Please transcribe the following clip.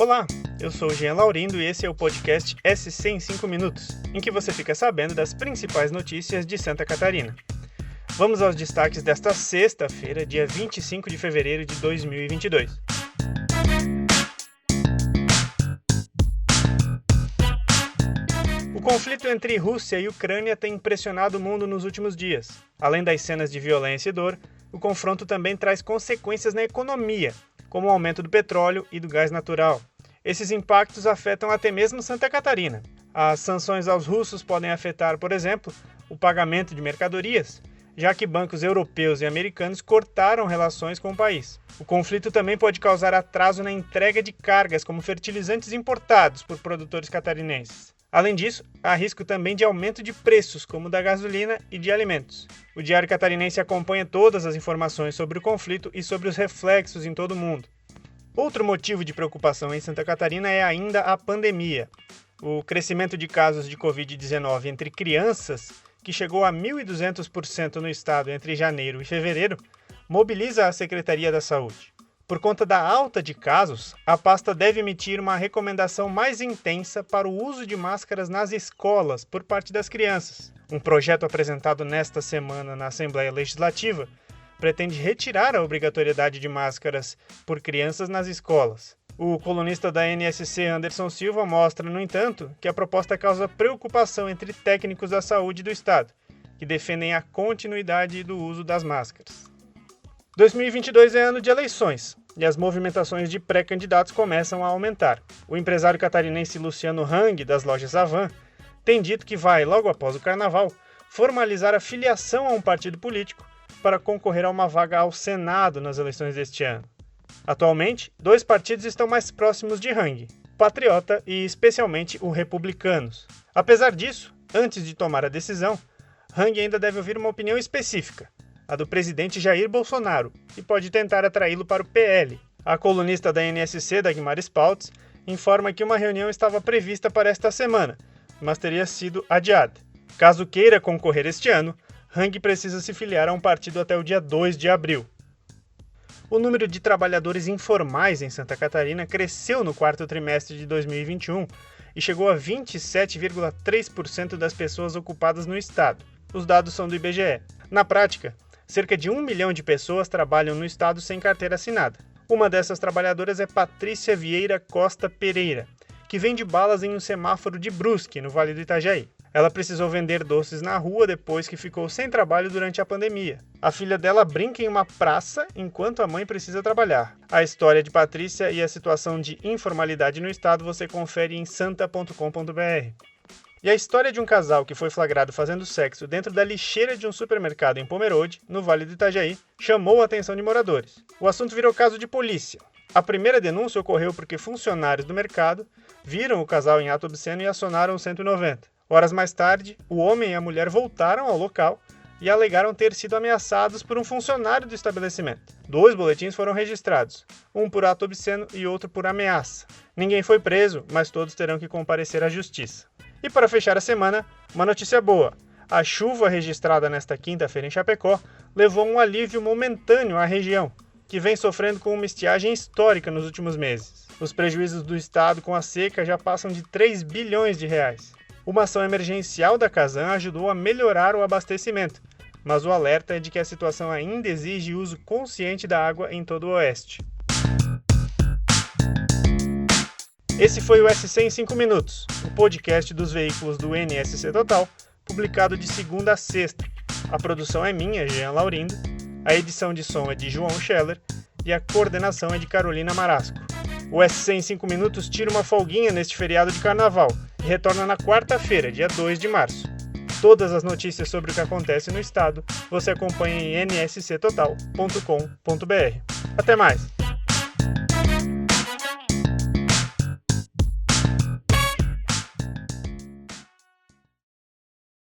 Olá, eu sou o Jean Laurindo e esse é o podcast SC em 5 minutos, em que você fica sabendo das principais notícias de Santa Catarina. Vamos aos destaques desta sexta-feira, dia 25 de fevereiro de 2022. O conflito entre Rússia e Ucrânia tem impressionado o mundo nos últimos dias. Além das cenas de violência e dor, o confronto também traz consequências na economia, como o aumento do petróleo e do gás natural. Esses impactos afetam até mesmo Santa Catarina. As sanções aos russos podem afetar, por exemplo, o pagamento de mercadorias, já que bancos europeus e americanos cortaram relações com o país. O conflito também pode causar atraso na entrega de cargas como fertilizantes importados por produtores catarinenses. Além disso, há risco também de aumento de preços, como da gasolina e de alimentos. O Diário Catarinense acompanha todas as informações sobre o conflito e sobre os reflexos em todo o mundo. Outro motivo de preocupação em Santa Catarina é ainda a pandemia. O crescimento de casos de Covid-19 entre crianças, que chegou a 1.200% no estado entre janeiro e fevereiro, mobiliza a Secretaria da Saúde. Por conta da alta de casos, a pasta deve emitir uma recomendação mais intensa para o uso de máscaras nas escolas por parte das crianças. Um projeto apresentado nesta semana na Assembleia Legislativa pretende retirar a obrigatoriedade de máscaras por crianças nas escolas. O colunista da NSC, Anderson Silva, mostra, no entanto, que a proposta causa preocupação entre técnicos da saúde do estado, que defendem a continuidade do uso das máscaras. 2022 é ano de eleições e as movimentações de pré-candidatos começam a aumentar. O empresário catarinense Luciano Hang, das lojas Avan, tem dito que vai, logo após o carnaval, formalizar a filiação a um partido político para concorrer a uma vaga ao Senado nas eleições deste ano. Atualmente, 2 partidos estão mais próximos de Hang, o Patriota e especialmente o Republicanos. Apesar disso, antes de tomar a decisão, Hang ainda deve ouvir uma opinião específica, a do presidente Jair Bolsonaro, e pode tentar atraí-lo para o PL. A colunista da NSC, Dagmar Spaltz, informa que uma reunião estava prevista para esta semana, mas teria sido adiada. Caso queira concorrer este ano, Hang precisa se filiar a um partido até o dia 2 de abril. O número de trabalhadores informais em Santa Catarina cresceu no quarto trimestre de 2021 e chegou a 27,3% das pessoas ocupadas no estado. Os dados são do IBGE. Na prática, cerca de 1 milhão de pessoas trabalham no estado sem carteira assinada. Uma dessas trabalhadoras é Patrícia Vieira Costa Pereira, que vende balas em um semáforo de Brusque, no Vale do Itajaí. Ela precisou vender doces na rua depois que ficou sem trabalho durante a pandemia. A filha dela brinca em uma praça enquanto a mãe precisa trabalhar. A história de Patrícia e a situação de informalidade no estado você confere em santa.com.br. E a história de um casal que foi flagrado fazendo sexo dentro da lixeira de um supermercado em Pomerode, no Vale do Itajaí, chamou a atenção de moradores. O assunto virou caso de polícia. A primeira denúncia ocorreu porque funcionários do mercado viram o casal em ato obsceno e acionaram o 190. Horas mais tarde, o homem e a mulher voltaram ao local e alegaram ter sido ameaçados por um funcionário do estabelecimento. 2 boletins foram registrados, um por ato obsceno e outro por ameaça. Ninguém foi preso, mas todos terão que comparecer à justiça. E para fechar a semana, uma notícia boa. A chuva registrada nesta quinta-feira em Chapecó levou um alívio momentâneo à região, que vem sofrendo com uma estiagem histórica nos últimos meses. Os prejuízos do estado com a seca já passam de 3 bilhões de reais. Uma ação emergencial da Casan ajudou a melhorar o abastecimento, mas o alerta é de que a situação ainda exige uso consciente da água em todo o oeste. Esse foi o SC em 5 minutos, o podcast dos veículos do NSC Total, publicado de segunda a sexta. A produção é minha, Jean Laurindo, a edição de som é de João Scheller e a coordenação é de Carolina Marasco. O SC em 5 minutos tira uma folguinha neste feriado de carnaval e retorna na quarta-feira, dia 2 de março. Todas as notícias sobre o que acontece no estado você acompanha em nsctotal.com.br. Até mais!